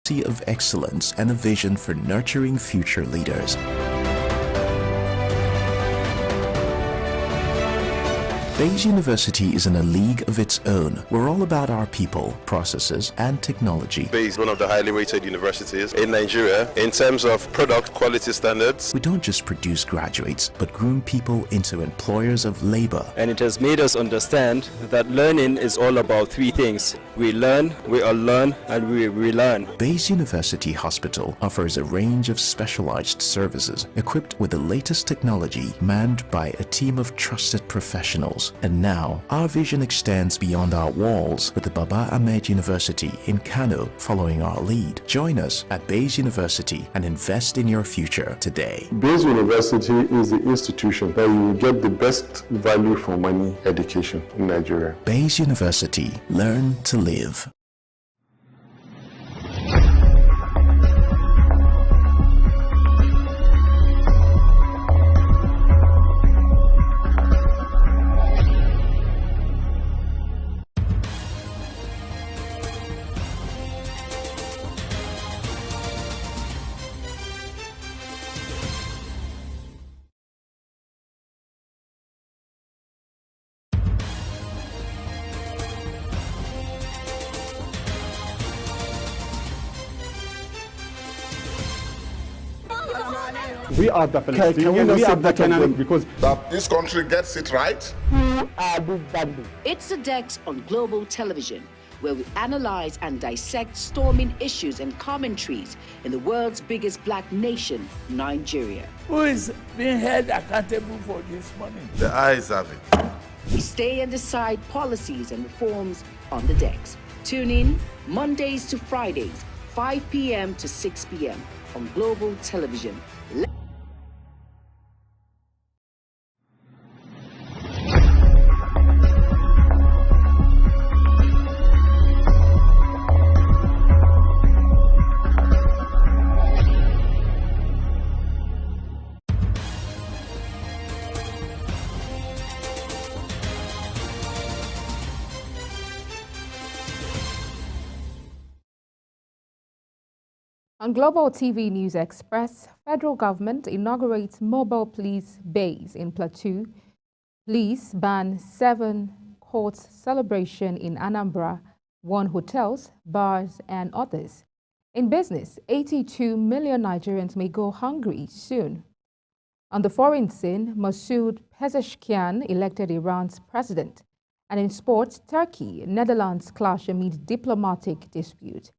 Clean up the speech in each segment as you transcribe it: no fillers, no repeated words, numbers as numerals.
of excellence and a vision for nurturing future leaders. Bayes University is in a league of its own. We're all about our people, processes, and technology. Bayes is one of the highly rated universities in Nigeria in terms of product quality standards. We don't just produce graduates, but groom people into employers of labor. And it has made us understand that learning is all about three things. We learn, we unlearn, and we relearn. Bayes University Hospital offers a range of specialized services equipped with the latest technology, manned by a team of trusted professionals. And now, our vision extends beyond our walls with the Baba Ahmed University in Kano following our lead. Join us at Bayes University and invest in your future today. Bayes University is the institution where you will get the best value for money education in Nigeria. Bayes University. Learn to live. We are the Palestinians, we are the Canaanites, because that this country gets it right. who are these bandits? It's the Dex on Global Television, where we analyze and dissect storming issues and commentaries in the world's biggest black nation, Nigeria. Who is being held accountable for this money? The eyes have it. We stay and decide policies and reforms on the Dex. Tune in Mondays to Fridays, 5 p.m. to 6 p.m. on Global Television. On Global TV News Express, federal government inaugurates mobile police base in Plateau. Police ban 7 courts celebration in Anambra, 1 hotels, bars, and others. In business, 82 million Nigerians may go hungry soon. On the foreign scene, Masoud Pezeshkian elected Iran's president. And in sports, Turkey, Netherlands clash amid diplomatic dispute.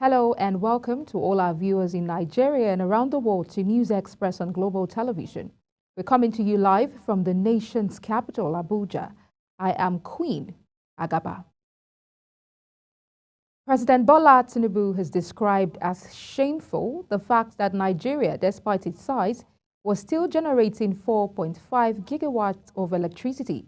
Hello and welcome to all our viewers in Nigeria and around the world to News Express on Global Television. We're coming to you live from the nation's capital, Abuja. I am Queen Agaba. President Bola Tinubu has described as shameful the fact that Nigeria, despite its size, was still generating 4.5 gigawatts of electricity.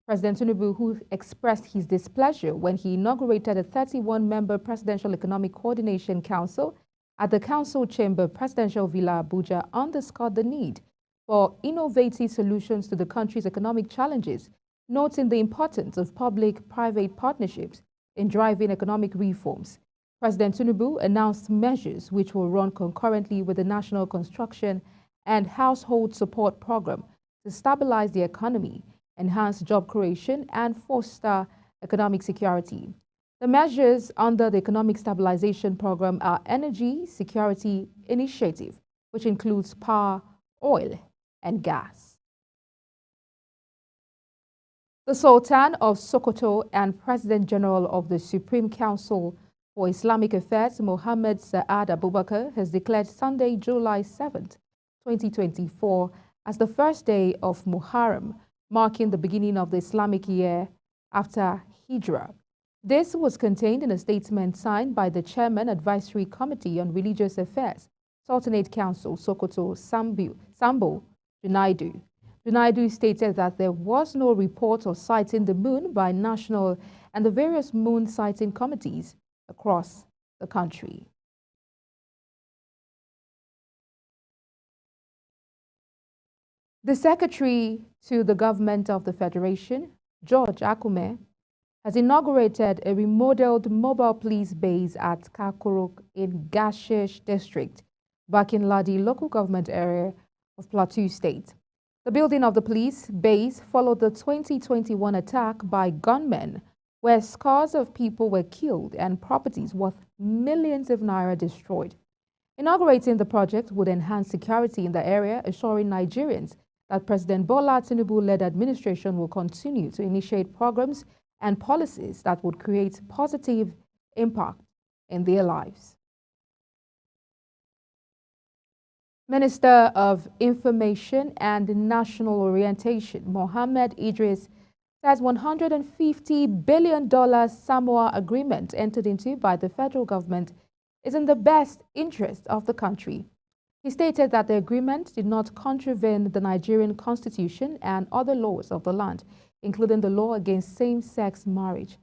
President Tinubu, who expressed his displeasure when he inaugurated a 31-member Presidential Economic Coordination Council at the Council Chamber Presidential Villa Abuja, underscored the need for innovative solutions to the country's economic challenges, noting the importance of public-private partnerships in driving economic reforms. President Tinubu announced measures which will run concurrently with the National Construction and Household Support Program to stabilize the economy, enhance job creation, and foster economic security. The measures under the Economic Stabilization Program are Energy Security Initiative, which includes power, oil, and gas. The Sultan of Sokoto and President General of the Supreme Council for Islamic Affairs, Mohammed Saad Abubakar, has declared Sunday, July 7th, 2024, as the first day of Muharram, marking the beginning of the Islamic year after Hijrah. This was contained in a statement signed by the Chairman Advisory Committee on Religious Affairs, Sultanate Council, Sokoto, Sambo Junaidu. Junaidu stated that there was no report of sighting the moon by national and the various moon sighting committees across the country. The Secretary to the Government of the Federation, George Akume, has inaugurated a remodeled mobile police base at Kakuruk in Gashish district, Bakin Ladi local government area of Plateau State. The building of the police base followed the 2021 attack by gunmen, where scores of people were killed and properties worth millions of naira destroyed. Inaugurating the project would enhance security in the area, assuring Nigerians that President Bola Tinubu-led administration will continue to initiate programs and policies that would create positive impact in their lives. Minister of Information and National Orientation, Mohammed Idris, says $150 billion Samoa agreement entered into by the federal government is in the best interest of the country. He stated that the agreement did not contravene the Nigerian constitution and other laws of the land, including the law against same-sex marriage.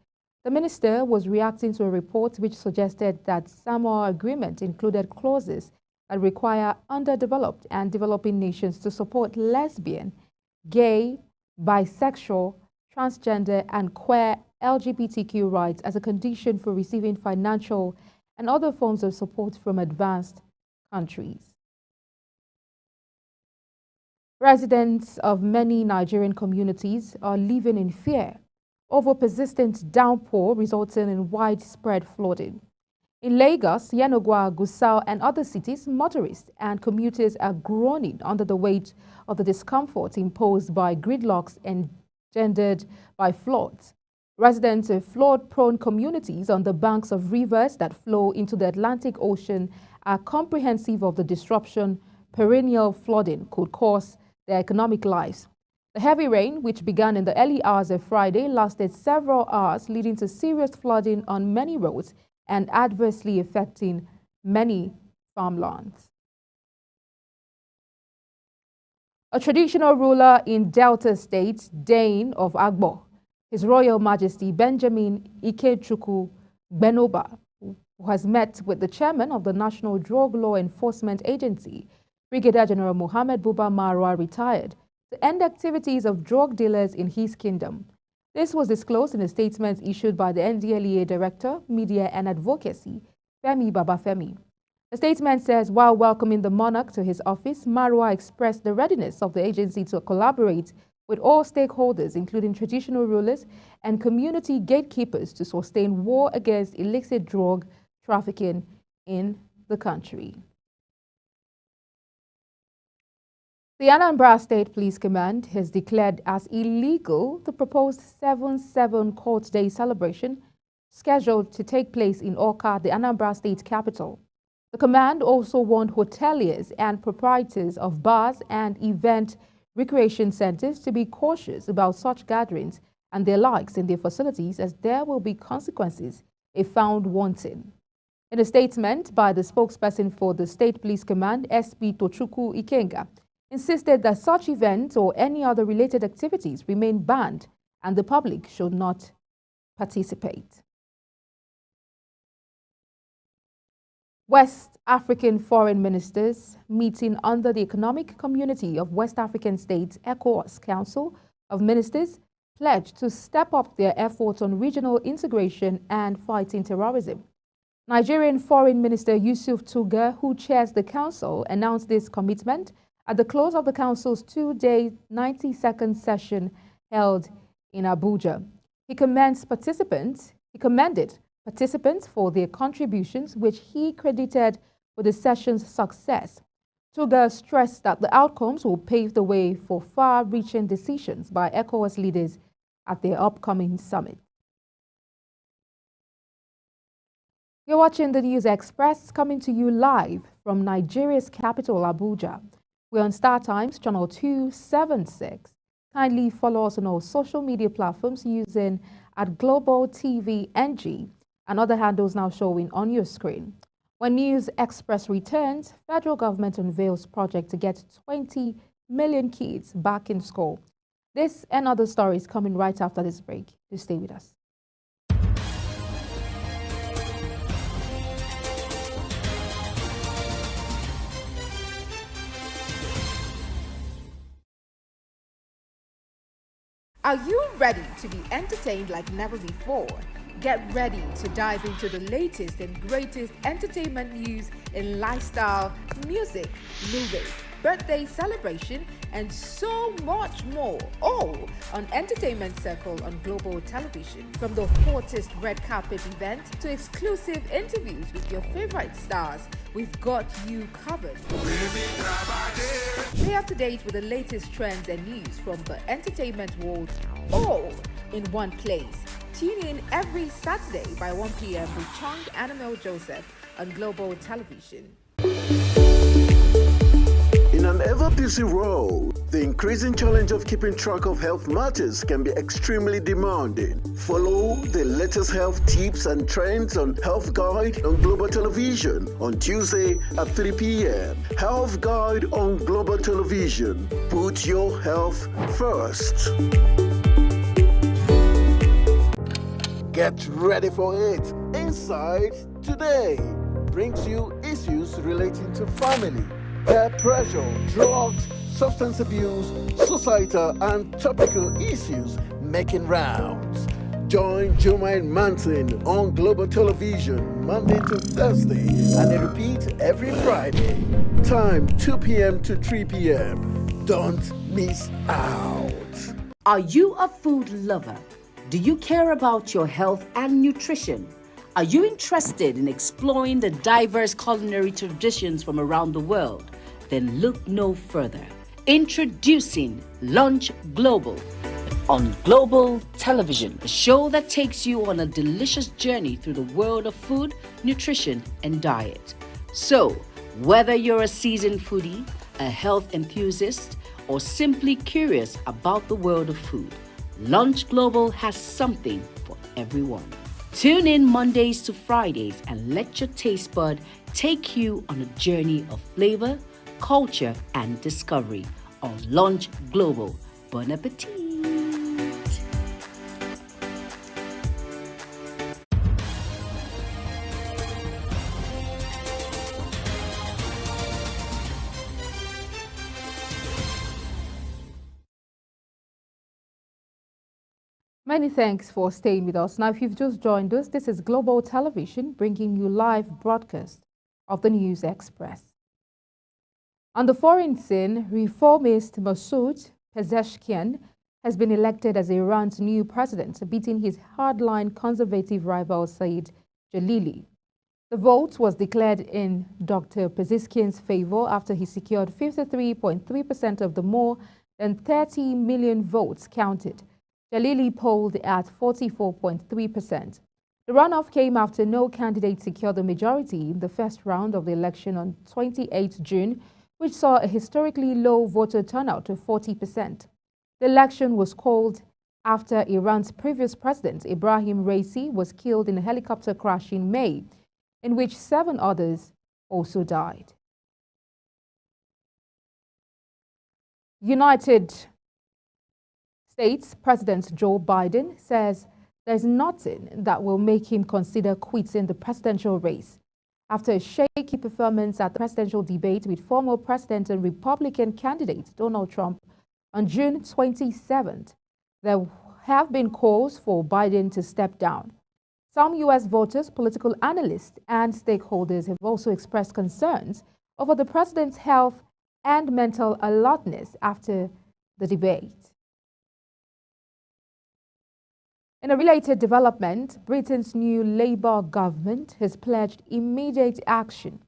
The minister was reacting to a report which suggested that Samoa agreement included clauses that require underdeveloped and developing nations to support lesbian, gay, bisexual, transgender, and queer LGBTQ rights as a condition for receiving financial and other forms of support from advanced countries. Residents of many Nigerian communities are living in fear over persistent downpour resulting in widespread flooding. In Lagos, Yenagoa, Gusau, and other cities, motorists and commuters are groaning under the weight of the discomfort imposed by gridlocks engendered by floods. Residents of flood-prone communities on the banks of rivers that flow into the Atlantic Ocean are comprehensive of the disruption perennial flooding could cause their economic lives. The heavy rain, which began in the early hours of Friday, lasted several hours, leading to serious flooding on many roads and adversely affecting many farmlands. A traditional ruler in Delta State, Dane of Agbo, His Royal Majesty Benjamin Ikechukwu Benoba, who has met with the chairman of the National Drug Law Enforcement Agency, Brigadier General Mohammed Buba Marwa, retired, to end activities of drug dealers in his kingdom. This was disclosed in a statement issued by the NDLEA Director, Media and Advocacy, Femi Babafemi. The statement says, while welcoming the monarch to his office, Marwa expressed the readiness of the agency to collaborate with all stakeholders, including traditional rulers and community gatekeepers, to sustain war against illicit drug trafficking in the country. The Anambra State Police Command has declared as illegal the proposed 7/7 Court Day celebration scheduled to take place in Awka, the Anambra State capital. The command also warned hoteliers and proprietors of bars and event recreation centers to be cautious about such gatherings and their likes in their facilities, as there will be consequences if found wanting. In a statement by the spokesperson for the State Police Command, SP Tochukwu Ikenga, insisted that such events or any other related activities remain banned and the public should not participate. West African foreign ministers meeting under the Economic Community of West African States ECOWAS Council of Ministers pledged to step up their efforts on regional integration and fighting terrorism. Nigerian Foreign Minister Yusuf Tuga, who chairs the council, announced this commitment at the close of the council's two-day 90-second session held in Abuja. He commended participants for their contributions, which he credited with the session's success. Tuga stressed that the outcomes will pave the way for far-reaching decisions by ECOWAS leaders at their upcoming summit. You're watching the News Express, coming to you live from Nigeria's capital, Abuja. We're on Star Times, channel 276. Kindly follow us on all social media platforms using @Global TV NG and other handles now showing on your screen. When News Express returns, federal government unveils project to get 20 million kids back in school. This and other stories coming right after this break. Do stay with us. Are you ready to be entertained like never before? Get ready to dive into the latest and greatest entertainment news in lifestyle, music, movies, birthday celebration, and so much more. All on Entertainment Circle on Global Television. From the hottest red carpet event to exclusive interviews with your favorite stars, we've got you covered. Stay up to date with the latest trends and news from the entertainment world, all in one place. Tune in every Saturday by 1 p.m. with Chung and Emil Joseph on Global Television. In an ever-busy world, the increasing challenge of keeping track of health matters can be extremely demanding. Follow the latest health tips and trends on Health Guide on Global Television on Tuesday at 3 p.m. Health Guide on Global Television. Put your health first. Get ready for it. Inside Today brings you issues relating to family, peer pressure, drugs, substance abuse, societal and topical issues making rounds. Join Jumaine Manson on Global Television Monday to Thursday and a repeat every Friday. Time 2 p.m. to 3 p.m. Don't miss out. Are you a food lover? Do you care about your health and nutrition? Are you interested in exploring the diverse culinary traditions from around the world? Then look no further. Introducing Lunch Global on Global Television, a show that takes you on a delicious journey through the world of food, nutrition, and diet. So, whether you're a seasoned foodie, a health enthusiast, or simply curious about the world of food, Lunch Global has something for everyone. Tune in Mondays to Fridays and let your taste bud take you on a journey of flavor, culture, and discovery on Lunch Global. Bon appetit! Many thanks for staying with us. Now, if you've just joined us, this is Global Television bringing you live broadcast of the News Express. On the foreign scene, reformist Masoud Pezeshkian has been elected as Iran's new president, beating his hardline conservative rival Saeed Jalili. The vote was declared in Dr. Pezeshkian's favor after he secured 53.3% of the more than 30 million votes counted. Jalili polled at 44.3%. The runoff came after no candidate secured the majority in the first round of the election on 28 June, which saw a historically low voter turnout of 40%. The election was called after Iran's previous president, Ibrahim Raisi, was killed in a helicopter crash in May, in which 7 others also died. United States President Joe Biden says there's nothing that will make him consider quitting the presidential race. After a shaky performance at the presidential debate with former President and Republican candidate Donald Trump on June 27th, there have been calls for Biden to step down. Some U.S. voters, political analysts, and stakeholders have also expressed concerns over the president's health and mental alertness after the debate. In a related development, Britain's new Labour government has pledged immediate action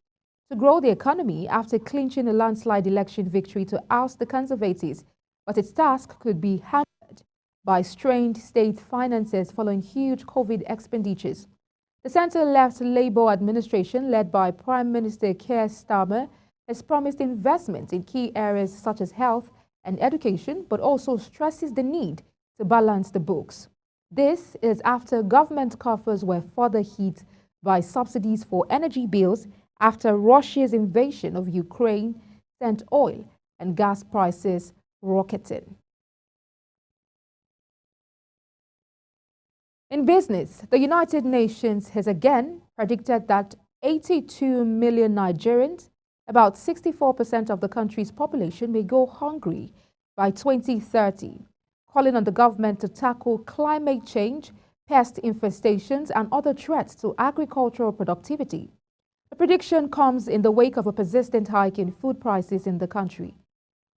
to grow the economy after clinching a landslide election victory to oust the Conservatives, but its task could be hampered by strained state finances following huge COVID expenditures. The centre-left Labour administration, led by Prime Minister Keir Starmer, has promised investment in key areas such as health and education, but also stresses the need to balance the books. This is after government coffers were further hit by subsidies for energy bills after Russia's invasion of Ukraine sent oil and gas prices rocketing. In business, the United Nations has again predicted that 82 million Nigerians, about 64% of the country's population, may go hungry by 2030. calling on the government to tackle climate change, pest infestations, and other threats to agricultural productivity. The prediction comes in the wake of a persistent hike in food prices in the country.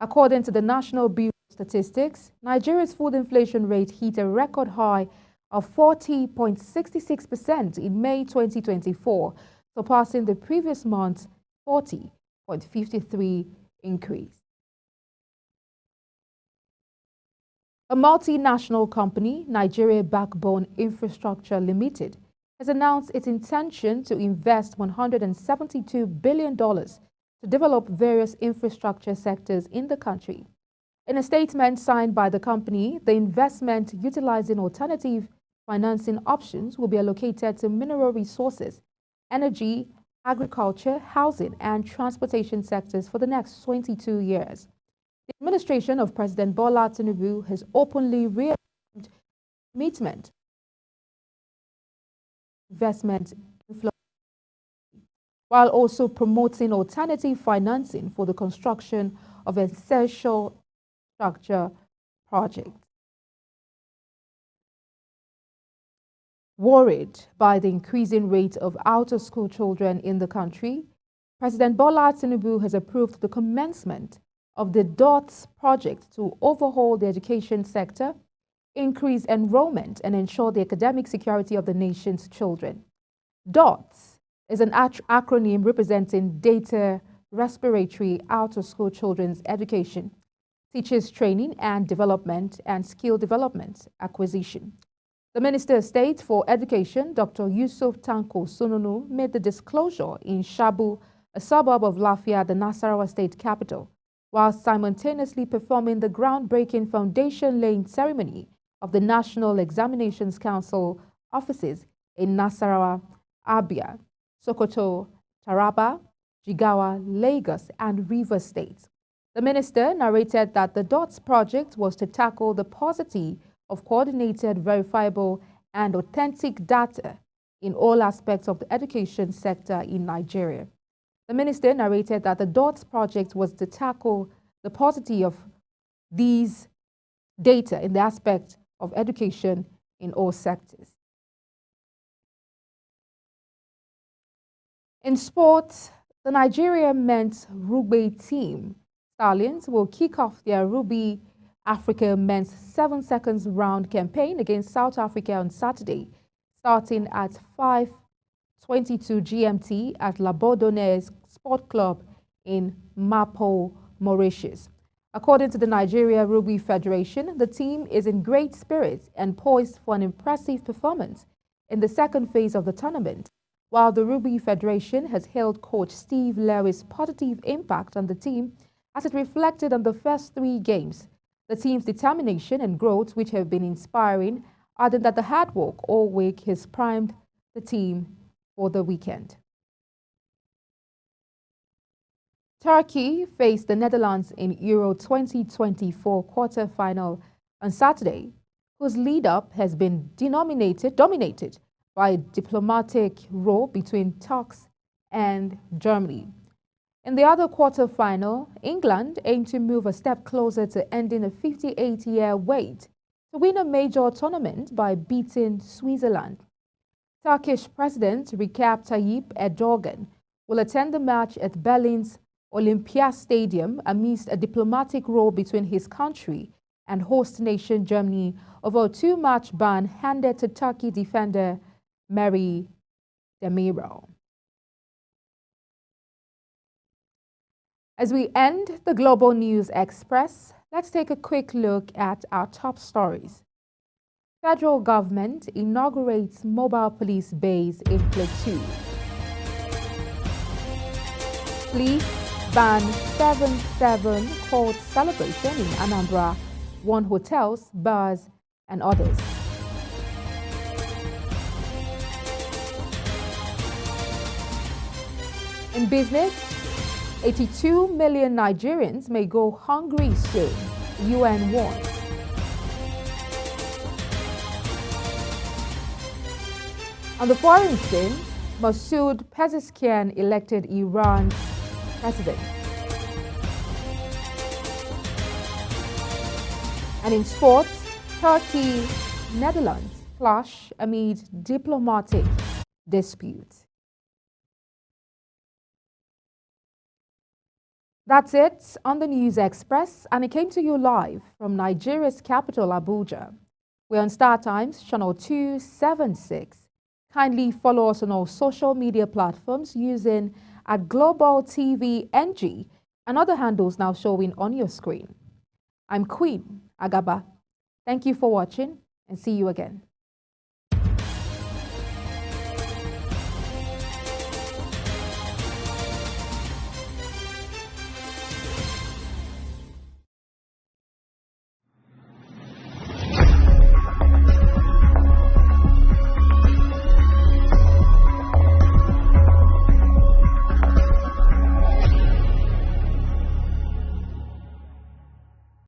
According to the National Bureau of Statistics, Nigeria's food inflation rate hit a record high of 40.66% in May 2024, surpassing the previous month's 40.53% increase. A multinational company, Nigeria Backbone Infrastructure Limited, has announced its intention to invest $172 billion to develop various infrastructure sectors in the country. In a statement signed by the company, the investment utilizing alternative financing options will be allocated to mineral resources, energy, agriculture, housing, and transportation sectors for the next 22 years. The administration of President Bola Tinubu has openly reaffirmed commitment investment inflow, while also promoting alternative financing for the construction of essential structure projects. Worried by the increasing rate of out-of-school children in the country, President Bola Tinubu has approved the commencement of the DOTS project to overhaul the education sector, increase enrollment, and ensure the academic security of the nation's children. DOTS is an acronym representing Data Respiratory Out-of-School Children's Education, Teachers Training and Development, and Skill Development Acquisition. The Minister of State for Education, Dr. Yusuf Tanko Sununu, made the disclosure in Shabu, a suburb of Lafia, the Nasarawa state capital, while simultaneously performing the groundbreaking foundation-laying ceremony of the National Examinations Council offices in Nasarawa, Abia, Sokoto, Taraba, Jigawa, Lagos, and Rivers states. The minister narrated that the DOTS project was to tackle the paucity of coordinated, verifiable, and authentic data in all aspects of the education sector in Nigeria. The minister narrated that the DOTS project was to tackle the paucity of these data in the aspect of education in all sectors. In sports, the Nigeria men's rugby team, Stallions, will kick off their Rugby Africa men's 7 seconds round campaign against South Africa on Saturday, starting at 5:22 GMT at La Bourdonnaise Sport Club in Mapo, Mauritius. According to the Nigeria Rugby Federation, the team is in great spirits and poised for an impressive performance in the second phase of the tournament, while the Rugby Federation has hailed coach Steve Lewis' positive impact on the team as it reflected on the first 3 games. The team's determination and growth, which have been inspiring, adding that the hard work all week has primed the team for the weekend. Turkey faced the Netherlands in Euro 2024 quarter-final on Saturday, whose lead-up has been dominated by a diplomatic row between Turks and Germany. In the other quarter-final, England aimed to move a step closer to ending a 58-year wait to win a major tournament by beating Switzerland. Turkish President Recep Tayyip Erdogan will attend the match at Berlin's Olympia Stadium amidst a diplomatic row between his country and host nation Germany over a 2-match ban handed to Turkey defender Merih Demiral. As we end the Global News Express, let's take a quick look at our top stories. Federal government inaugurates mobile police base in Plateau. Police ban 7/7 court celebration in Anambra, warn hotels, bars, and others. In business, 82 million Nigerians may go hungry soon, UN warns. On the foreign scene, Masoud Pezeshkian elected Iran's president. And in sports, Turkey, Netherlands clash amid diplomatic dispute. That's it on the News Express, and it came to you live from Nigeria's capital, Abuja. We're on Star Times, channel 276. Kindly follow us on all social media platforms using @Global TV NG and other handles now showing on your screen. I'm Queen Agaba. Thank you for watching and see you again.